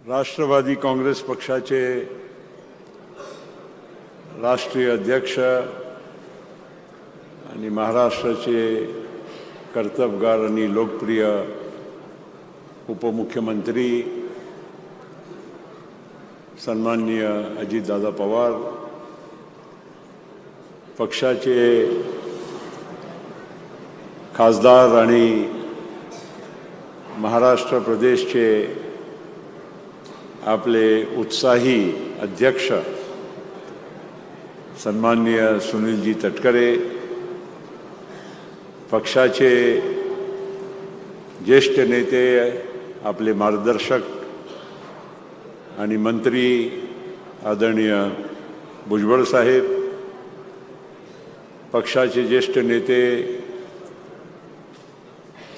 राष्ट्रवादी काँग्रेस पक्षाचे राष्ट्रीय अध्यक्ष आणि महाराष्ट्राचे कर्तबगार आणि लोकप्रिय उपमुख्यमंत्री सन्माननीय अजितदादा पवार, पक्षाचे खासदार आणि महाराष्ट्र प्रदेशचे आपले उत्साही अध्यक्ष सन्माननीय सुनीलजी तटकरे, पक्षाचे ज्येष्ठ नेते आपले मार्गदर्शक आणि मंत्री आदरणीय भुजबळ साहेब, पक्षाचे ज्येष्ठ नेते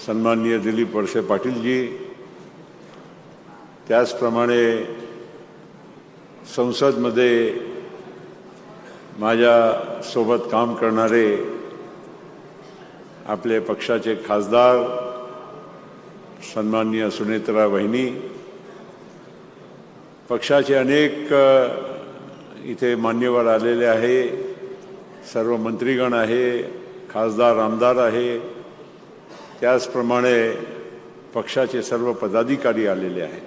सन्माननीय दिलीप वळसे पाटीलजी, त्याचप्रमाणे संसदमध्ये माझ्या सोबत काम करणारे आपले पक्षाचे खासदार सन्माननीय सुनेत्रा वहिनी, पक्षाचे अनेक इथे मान्यवर आलेले आहे, सर्व मंत्रीगण आहे, खासदार आमदार आहे, त्याचप्रमाणे पक्षाचे सर्व पदाधिकारी आलेले आहेत.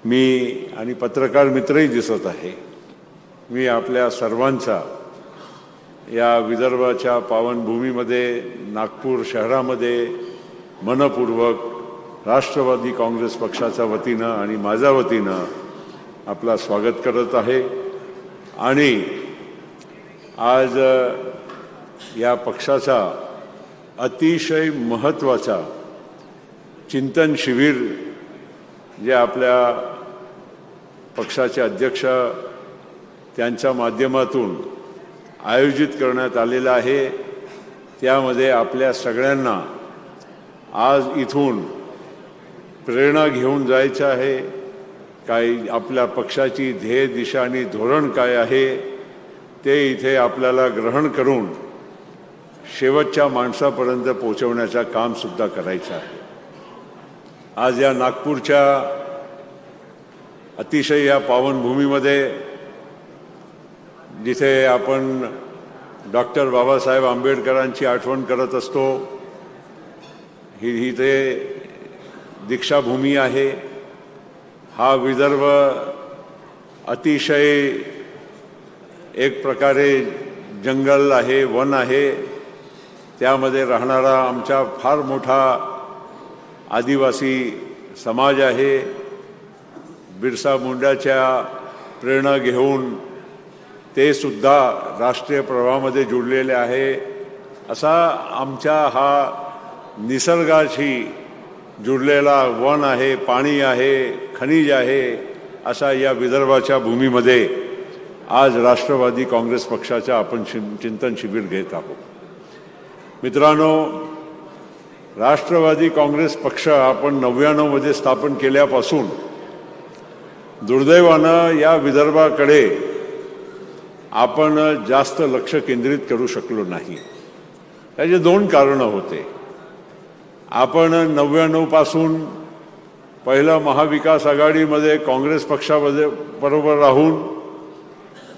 मी आणि पत्रकार मित्रही दिसत आहे. मी आपल्या सर्वांचा या विदर्भाच्या पावनभूमीमध्ये नागपूर शहरामध्ये मनपूर्वक राष्ट्रवादी काँग्रेस पक्षाच्या वतीनं आणि माझ्या वतीनं आपला स्वागत करत आहे. आणि आज या पक्षाचा अतिशय महत्त्वाचा चिंतन शिबिर जे आपल्या पक्षाचे अध्यक्ष त्यांच्या माध्यमातून आयोजित करण्यात आलेलं आहे, त्यामध्ये आपल्या सगळ्यांना आज इथून प्रेरणा घेऊन जायचं आहे. काही आपल्या पक्षाची ध्येय दिशा आणि धोरण काय आहे ते इथे आपल्याला ग्रहण करून शेवटच्या माणसापर्यंत पोहोचवण्याचं कामसुद्धा करायचं आहे. आज या नागपूरच्या अतिशय या पावनभूमीमध्ये जिथे आपण डॉक्टर बाबासाहेब आंबेडकरांची आठवण करत असतो, ही ते दीक्षाभूमी आहे. हा विदर्भ अतिशय एक प्रकारे जंगल आहे, वन आहे. त्यामध्ये राहणारा आमचा फार मोठा आदिवासी समाज आहे. बिरसा मुंडाच्या प्रेरणा घेऊन ते सुद्धा राष्ट्रीय प्रवाहामध्ये जुळलेले आहे. असा आमचा हा निसर्गाशी जुळलेला वन आहे, पाणी आहे, खनिज आहे. असा या विदर्भाच्या भूमीमध्ये आज राष्ट्रवादी काँग्रेस पक्षाचा आपण चिंतन शिबिर घेत आहोत. मित्रांनो, राष्ट्रवादी काँग्रेस पक्ष आपण 99 मध्ये स्थापन केल्यापासून दुर्दैवानं या विदर्भाकडे आपण जास्त लक्ष केंद्रित करू शकलो नाही. त्याचे दोन कारणं होते. आपण 99 पासून पहिलं महाविकास आघाडीमध्ये काँग्रेस पक्षामध्ये बरोबर राहून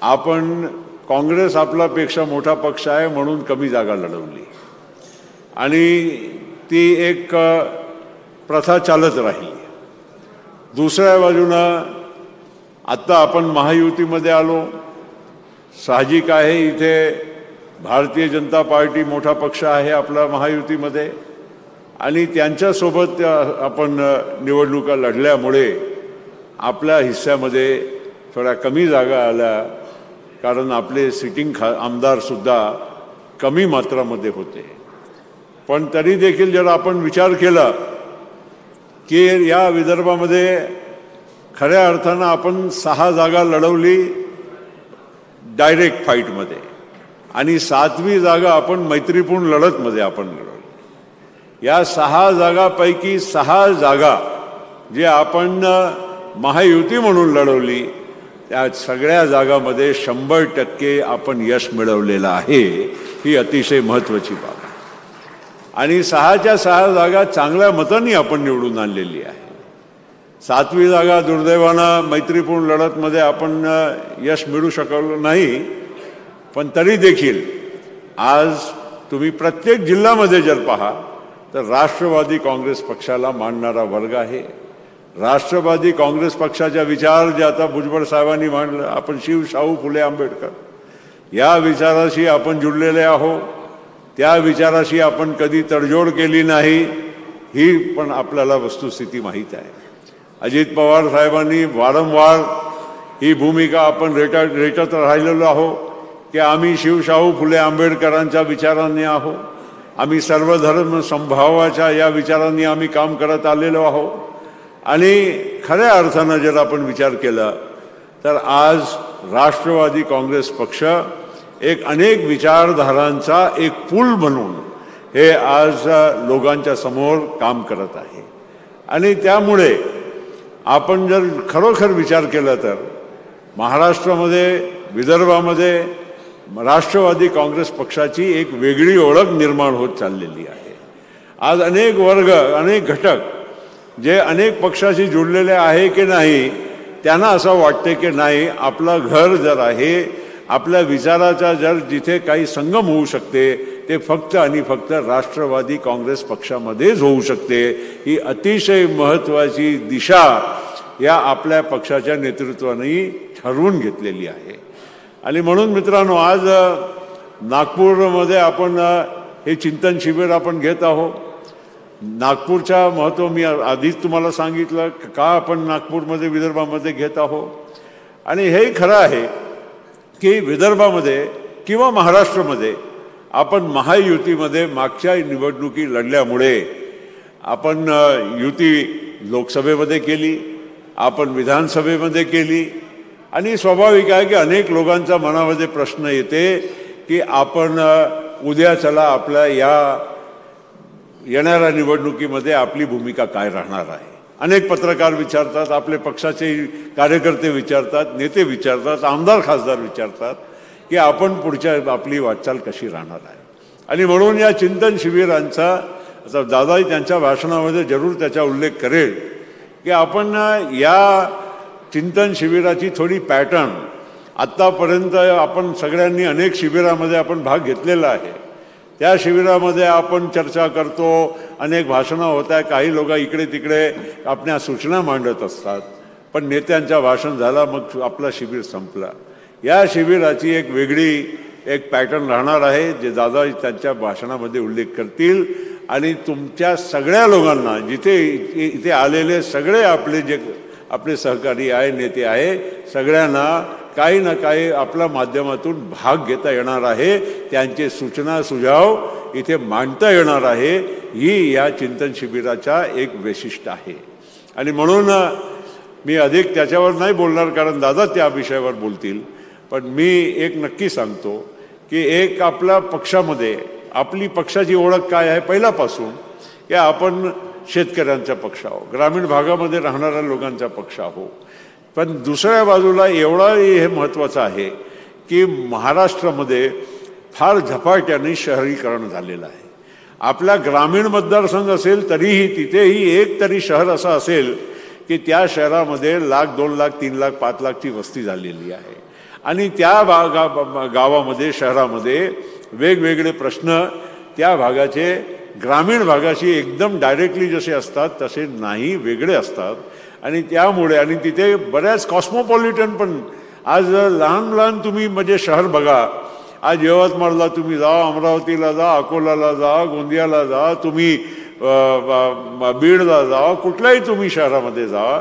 आपण काँग्रेस आपल्यापेक्षा मोठा पक्ष आहे म्हणून कमी जागा लढवली आणि ती एक प्रथा चालत राहिली. दुसऱ्या बाजूनं आत्ता आपण महायुतीमध्ये आलो. साहजिक आहे, इथे भारतीय जनता पार्टी मोठा पक्ष आहे आपला महायुतीमध्ये आणि त्यांच्यासोबत आपण निवडणुका लढल्यामुळे आपल्या हिस्स्यामध्ये थोड्या कमी जागा आल्या, कारण आपले सिटिंग आमदारसुद्धा कमी मात्रामध्ये होते. पण तरी देखील जर आपण विचार केला की या विदर्भामध्ये खऱ्या अर्थानं आपण 6 जागा लढवली डायरेक्ट फाईटमध्ये आणि 7वी जागा आपण मैत्रीपूर्ण लढतमध्ये आपण लढवली. या 6 जागापैकी 6 जागा जे आपण महायुती म्हणून लढवली त्या सगळ्या जागामध्ये 100% आपण यश मिळवलेलं आहे. ही अतिशय महत्त्वाची बाब आहे. आणि 6च्या 6 जागा चांगल्या मतांनी आपण निवडून आणलेली आहे. 7वी जागा दुर्दैवानं मैत्रीपूर्ण लढतमध्ये आपण यश मिळू शकलो नाही, पण तरी देखील आज तुम्ही प्रत्येक जिल्ह्यामध्ये जर पहा तर राष्ट्रवादी काँग्रेस पक्षाला मानणारा वर्ग आहे. राष्ट्रवादी काँग्रेस पक्षाचा विचार जे आता भुजबळ साहेबांनी मांडलं, आपण शिव शाहू फुले आंबेडकर या विचाराशी आपण जुळलेले आहोत. त्या विचाराशी आपण कधी तडजोड केली नाही, ही पण आपल्याला वस्तुस्थिती माहीत आहे. अजित पवार साहेबांनी वारंवार ही भूमिका आपण रेटत राहिलेलो आहोत की आम्ही शिवशाहू फुले आंबेडकरांच्या विचारांनी आहोत, आम्ही सर्वधर्म समभावाच्या या विचारांनी आम्ही काम करत आलेलो आहोत. आणि खऱ्या अर्थानं जर आपण विचार केला तर आज राष्ट्रवादी काँग्रेस पक्ष एक अनेक विचारधारांचा एक पूल बनून हे आज लोकांच्या समोर काम करत आहे. आणि त्यामुळे आपण जर खरोखर विचार केला तर महाराष्ट्रामध्ये, विदर्भामध्ये राष्ट्रवादी काँग्रेस पक्षाची एक वेगळी ओळख निर्माण होत चाललेली आहे. आज अनेक वर्ग, अनेक घटक जे अनेक पक्षाशी जुळलेले आहे की नाही, त्यांना असं वाटते की नाही, आपलं घर जर आहे, आपल्या विचाराचा जर जिथे काही संगम होऊ शकते ते फक्त आणि फक्त राष्ट्रवादी काँग्रेस पक्षामध्येच होऊ शकते. ही अतिशय महत्त्वाची दिशा या आपल्या पक्षाच्या नेतृत्वाने ठरवून घेतलेली आहे. आणि म्हणून मित्रांनो, आज नागपूरमध्ये आपण हे चिंतन शिबिर आपण घेत आहोत. नागपूरचा महत्त्व मी आधीच तुम्हाला सांगितलं का आपण नागपूरमध्ये, विदर्भामध्ये घेत आहोत. आणि हे खरं आहे की विदर्भामध्ये किंवा महाराष्ट्रामध्ये आपण महायुतीमध्ये मागच्या निवडणुकी लढल्यामुळे आपण युती लोकसभेमध्ये केली, आपण विधानसभेमध्ये केली. आणि स्वाभाविक आहे की अनेक लोकांच्या मनामध्ये प्रश्न येते की आपण उद्या चला आपल्या या येणाऱ्या निवडणुकीमध्ये आपली भूमिका काय राहणार आहे. अनेक पत्रकार विचारतात, आपले पक्षाचे कार्यकर्ते विचारतात, नेते विचारतात, आमदार खासदार विचारतात की आपण पुढच्या आपली वाटचाल कशी राहणार आहे. आणि म्हणून या चिंतन शिबिरांचा, आता दादाही त्यांच्या भाषणामध्ये जरूर त्याचा उल्लेख करेल की आपण या चिंतन शिबिराची थोडी पॅटर्न, आत्तापर्यंत आपण सगळ्यांनी अनेक शिबिरामध्ये आपण भाग घेतलेला आहे. त्या शिबिरामध्ये आपण चर्चा करतो, अनेक भाषणं होत आहे, काही लोक इकडे तिकडे आपल्या सूचना मांडत असतात, पण नेत्यांच्या भाषण झाला मग आपला शिबिर संपला. या शिबिराची एक वेगळी एक पॅटर्न राहणार आहे जे दादा त्यांच्या भाषणामध्ये उल्लेख करतील. आणि तुमच्या सगळ्या लोकांना, जिथे इथे आलेले सगळे आपले सहकारी आहे, नेते आहे, सगळ्यांना काही ना काही आपल्या माध्यमातून भाग घेता येणार आहे. त्यांचे सूचना सुझाव इथे मांडता येणार आहे. ही या चिंतन शिबिराचा एक वैशिष्ट्य आहे. आणि म्हणून मी अधिक त्याच्यावर नाही बोलणार कारण दादा त्या विषयावर बोलतील. पण मी एक नक्की सांगतो की एक आपल्या पक्षामध्ये आपली पक्षाची ओळख काय आहे, पहिल्यापासून की आपण शेतकऱ्यांचा पक्ष आहो, ग्रामीण भागामध्ये राहणाऱ्या लोकांचा पक्ष आहो. पण दुसऱ्या बाजूला एवढाही हे महत्त्वाचं आहे की महाराष्ट्रामध्ये फार झपाट्याने शहरीकरण झालेलं आहे. आपला ग्रामीण मतदारसंघ असेल तरीही तिथेही एक तरी शहर असं असेल की त्या शहरामध्ये 1,00,000, 2,00,000, 3,00,000, 5,00,000ची वस्ती झालेली आहे. आणि त्या गावामध्ये, शहरामध्ये वेगवेगळे प्रश्न त्या भागाचे ग्रामीण भागाशी एकदम डायरेक्टली जसे असतात तसे नाही, वेगळे असतात. आणि त्यामुळे आणि तिथे बऱ्याच कॉस्मोपॉलिटन पण, आज लहान लहान तुम्ही म्हणजे शहर बघा, आज यवतमाळला तुम्ही जा, अमरावतीला जा, अकोलाला जा, गोंदियाला जा, तुम्ही बीडला जा, कुठल्याही तुम्ही शहरामध्ये जा,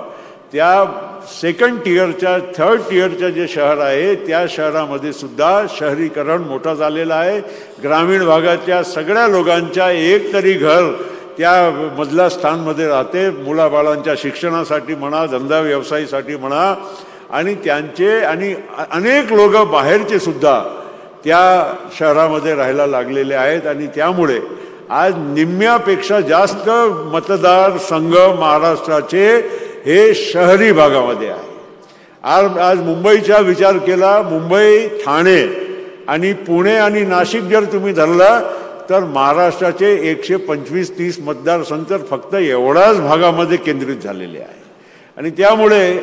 त्या सेकंड टिअरच्या, थर्ड टिअरच्या जे शहर आहे त्या शहरामध्ये सुद्धा शहरीकरण मोठं झालेलं आहे. ग्रामीण भागाच्या सगळ्या लोकांच्या एक तरी घर त्या मधल्या स्थानमध्ये राहते, मुलाबाळांच्या शिक्षणासाठी म्हणा, धंदा व्यवसायासाठी म्हणा. आणि त्यांचे आणि अनेक लोक बाहेरचे सुद्धा त्या शहरामध्ये राहायला लागलेले आहेत. आणि त्यामुळे आज निम्म्यापेक्षा जास्त मतदारसंघ महाराष्ट्राचे हे शहरी भागामध्ये आहे. आज मुंबईचा विचार केला, मुंबई, ठाणे आणि पुणे आणि नाशिक जर तुम्ही धरला तर महाराष्ट्राचे 125-130 मतदारसंघ फक्त एवढ्याच भागामध्ये केंद्रित झालेले आहे. आणि त्यामुळे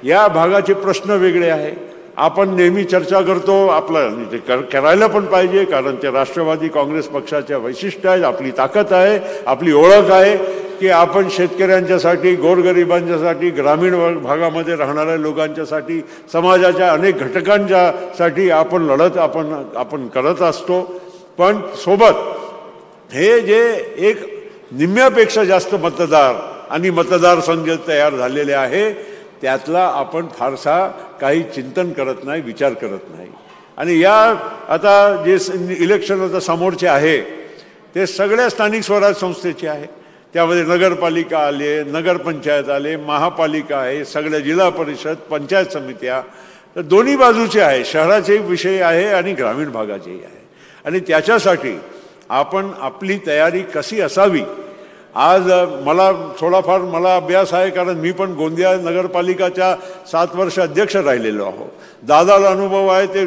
या भागाचे प्रश्न वेगळे आहे. आपण नेहमी चर्चा करतो, आपलं ते करायला पण पाहिजे, कारण ते राष्ट्रवादी काँग्रेस पक्षाच्या वैशिष्ट्य आहेत, आपली ताकद आहे, आपली ओळख आहे की आपण शेतकऱ्यांच्यासाठी, गोरगरिबांच्यासाठी, ग्रामीण भागामध्ये राहणाऱ्या लोकांच्यासाठी, समाजाच्या अनेक घटकांच्यासाठी आपण लढत आपण करत असतो. पण सोबत हे जे एक निम्म्यापेक्षा जास्त मतदार आणि मतदारसंघ तयार झालेले आहे त्यातला आपण फारसा काही चिंतन करत नाही, विचार करत नाही. आणि या आता जे इलेक्शन आता समोरचे आहे ते सगळ्या स्थानिक स्वराज्य संस्थेचे आहे. त्यामध्ये नगरपालिका आले, नगरपंचायत आले, महापालिका आहे, सगळ्या जिल्हा परिषद, पंचायत समित्या, तर दोन्ही बाजूचे आहे. शहराचे विषय आहे आणि ग्रामीण भागाचेही आहे. आणि त्याच्यासाठी आपण आपली तयारी कशी असावी. आज मला थोडाफार अभ्यास आहे, कारण मी पण गोंदिया नगरपालिकाच्या 7 वर्ष अध्यक्ष राहिलेलो आहो. दादाला अनुभव आहे, ते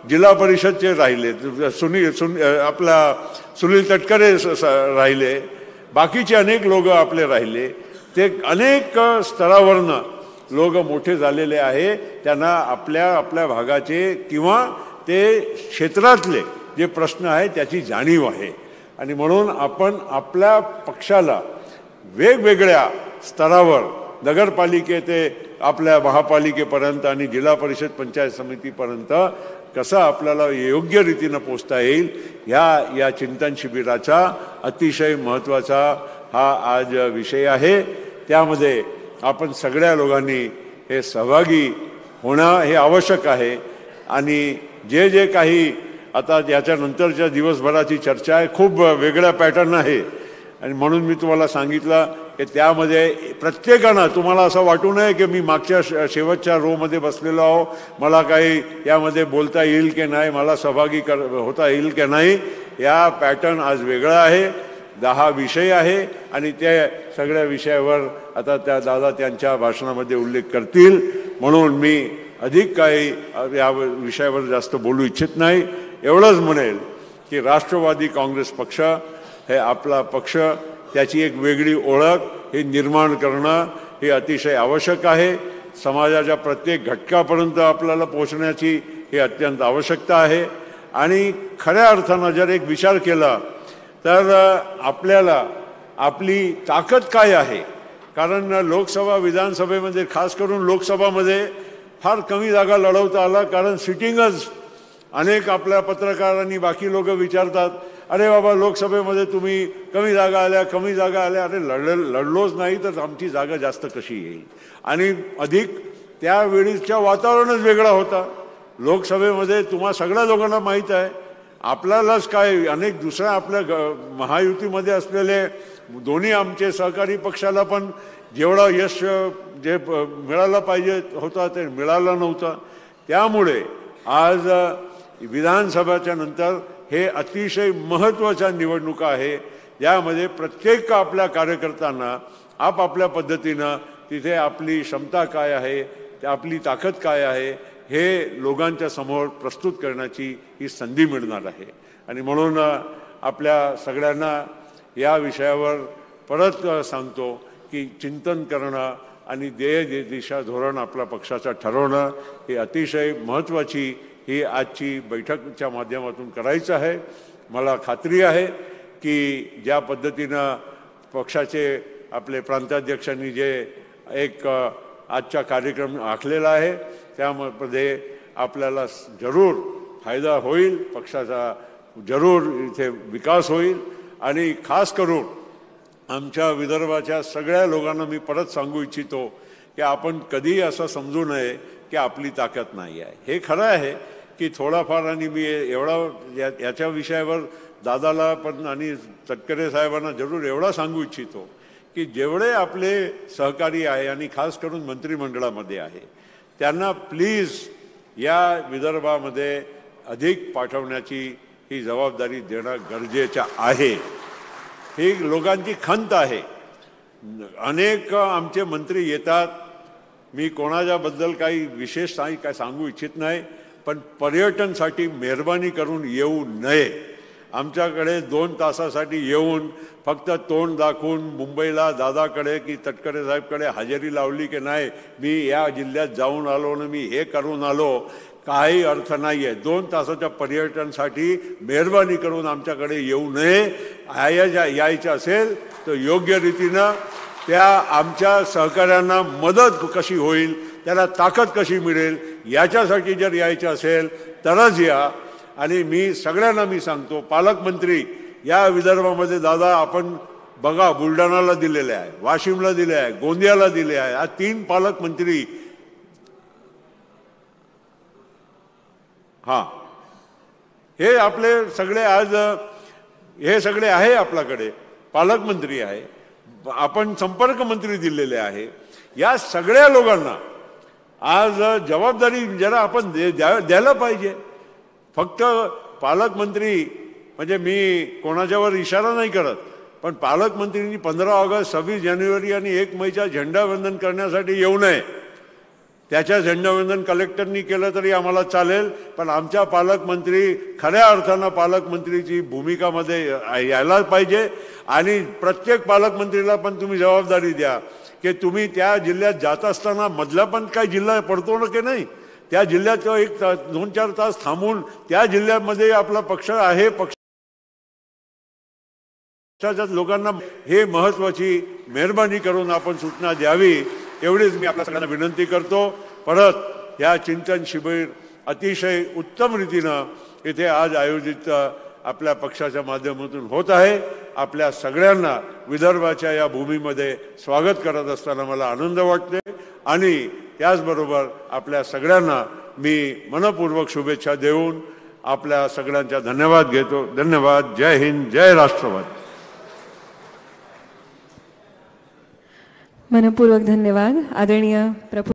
जिल्हा परिषदचे राहिले, सुनील तटकरे राहिले, बाकीचे अनेक लोक आपले राहिले. ते अनेक स्तरावरनं लोक मोठे झालेले आहे. त्यांना आपल्या भागाचे किंवा ते क्षेत्रातले जे प्रश्न आहे त्याची जाणीव आहे. आणि म्हणून आपण आपल्या पक्षाला वेगवेगळ्या स्तरावर, नगरपालिके ते आपल्या महापालिकेपर्यंत आणि जिल्हा परिषद पंचायत समितीपर्यंत कसं आपल्याला योग्य रीतीनं पोचता येईल, या चिंतन शिबिराचा अतिशय महत्त्वाचा हा आज विषय आहे. त्यामध्ये आपण सगळ्या लोकांनी हे सहभागी होणं हे आवश्यक आहे. आणि जे काही आता याच्यानंतरच्या दिवसभराची चर्चा आहे, खूप वेगळ्या पॅटर्न आहे. आणि म्हणून मी तुम्हाला सांगितलं की त्यामध्ये प्रत्येकानं तुम्हाला असं वाटू नये की मी मागच्या शेवटच्या रोमध्ये बसलेलो आहो, मला काही यामध्ये बोलता येईल की नाही, मला सहभागी होता येईल की नाही. या पॅटर्न आज वेगळा आहे. 10 विषय आहे आणि त्या सगळ्या विषयावर आता त्या दादा त्यांच्या भाषणामध्ये उल्लेख करतील. म्हणून मी अधिक काही या विषयावर जास्त बोलू इच्छित नाही. एवढंच म्हणेल की राष्ट्रवादी काँग्रेस पक्ष हे आपला पक्ष, त्याची एक वेगळी ओळख हे निर्माण करणं हे अतिशय आवश्यक आहे. समाजाच्या प्रत्येक घटकापर्यंत आपल्याला पोहोचण्याची ही अत्यंत आवश्यकता आहे. आणि खऱ्या अर्थानं जर एक विचार केला तर आपल्याला आपली ताकद काय आहे. कारण लोकसभा, विधानसभेमध्ये, खास करून लोकसभामध्ये फार कमी जागा लढवता आला, कारण सिटिंगच अनेक आपल्या पत्रकारांनी, बाकी लोक विचारतात, अरे बाबा लोकसभेमध्ये तुम्ही कमी जागा आल्या. अरे लढलोच नाही तर आमची जागा जास्त कशी येईल. आणि अधिक त्यावेळीच्या वातावरणच वेगळा होता. लोकसभेमध्ये तुम्हा सगळ्या लोकांना माहीत आहे, आपल्यालाच काय, अनेक दुसऱ्या आपल्या महायुतीमध्ये असलेले दोन्ही आमचे सहकारी पक्षाला पण जेवढं यश जे मिळालं पाहिजे होतं ते मिळालं नव्हतं. त्यामुळे आज विधानसभेच्या नंतर हे अतिशय महत्त्वाच्या निवडणुका आहे, ज्यामध्ये प्रत्येक आपल्या कार्यकर्त्यांना आपापल्या पद्धतीनं तिथे आपली क्षमता काय आहे, आपली ताकद काय आहे हे लोकांच्या समोर प्रस्तुत करण्याची ही संधी मिळणार आहे. आणि म्हणून आपल्या सगळ्यांना या विषयावर परत सांगतो की चिंतन करणं आणि ध्येय दिशा धोरण आपल्या पक्षाचं ठरवणं ही अतिशय महत्त्वाची ही आजची बैठकीच्या माध्यमातून करायचं आहे. मला खात्री आहे की ज्या पद्धतीनं पक्षाचे आपले प्रांताध्यक्षांनी जे एक आजचा कार्यक्रम आखलेला आहे त्यामध्ये आपल्याला जरूर फायदा होईल, पक्षाचा जरूर इथे विकास होईल. आणि खास करून आमच्या विदर्भाच्या सगळ्या लोकांना मी परत सांगू इच्छितो की आपण कधीही असं समजू नये की आपली ताकद नाही आहे. हे खरं आहे की थोडाफार, आणि मी एवढा याच्या विषयावर दादाला पण आणि तटकरे साहेबांना जरूर एवढा सांगू इच्छितो की जेवढे आपले सहकारी आहे आणि खास करून मंत्रिमंडळामध्ये आहे त्यांना प्लीज या विदर्भामध्ये अधिक पाठवण्याची ही जबाबदारी देणं गरजेचं आहे. ही लोकांची खंत आहे. अनेक आमचे मंत्री येतात, मी कोणाच्याबद्दल काही विशेष काय सांगू इच्छित नाही, पण पर्यटनसाठी मेहरबानी करून येऊ नये. आमच्याकडे 2 तासासाठी येऊन फक्त तोंड दाखवून मुंबईला दादाकडे की तटकरे साहेबकडे हजेरी लावली की नाही मी या जिल्ह्यात जाऊन आलो ना मी हे करून आलो, काही अर्थ नाही आहे. 2 तासाच्या पर्यटनासाठी मेहरबानी करून आमच्याकडे येऊ नये. यायचं असेल तर योग्य रीतीनं त्या आमच्या सहकाऱ्यांना मदत कशी होईल, त्याला ताकद कशी मिळेल याच्यासाठी जर यायचं असेल तरच या. आणि मी सगळ्यांना मी सांगतो, पालकमंत्री या विदर्भामध्ये दादा आपण बघा, बुलढाणाला दिलेले आहे, वाशिमला दिले आहे, गोंदियाला दिले आहे. हा 3 पालकमंत्री हे आपले सगळे आज हे सगळे आहे आपल्याकडे, पालकमंत्री आहे, आपण संपर्क मंत्री दिलेले आहे. या सगळ्या लोकांना आज जबाबदारी जरा आपण द्यायला पाहिजे. फक्त पालकमंत्री म्हणजे मी कोणाच्यावर इशारा नाही करत, पण पालकमंत्रींनी 15 ऑगस्ट 26 जानेवारी आणि 1 मेचा झेंडावंदन करण्यासाठी येऊ नये. त्याच्या झेंडावंदन कलेक्टरनी केलं तरी आम्हाला चालेल, पण आमच्या पालकमंत्री खऱ्या अर्थानं पालकमंत्रीची भूमिकामध्ये यायला पाहिजे. आणि प्रत्येक पालकमंत्रीला पण तुम्ही जबाबदारी द्या की तुम्ही त्या जिल्ह्यात जात असताना मधला पण काही जिल्हा पडतो ना की नाही, त्या जिल्ह्यात 1-2-4 तास थांबून त्या जिल्ह्यामध्ये आपला पक्ष आहे, पक्षाच्या लोकांना हे महत्त्वाची मेहरबानी करून आपण सूचना द्यावी एवढीच मी आपल्या सगळ्यांना विनंती करतो. परत या चिंतन शिबिर अतिशय उत्तम रीतीनं इथे आज आयोजित आपल्या पक्षाच्या माध्यमातून होत आहे. आपल्या सगळ्यांना विदर्भाच्या या भूमीमध्ये स्वागत करत असताना मला आनंद वाटते. आणि त्याचबरोबर आपल्या सगळ्यांना मी मनपूर्वक शुभेच्छा देऊन आपल्या सगळ्यांचा धन्यवाद घेतो. धन्यवाद. जय हिंद, जय राष्ट्रवादी. मनपूर्वक धन्यवाद आदरणीय प्रफुल्ल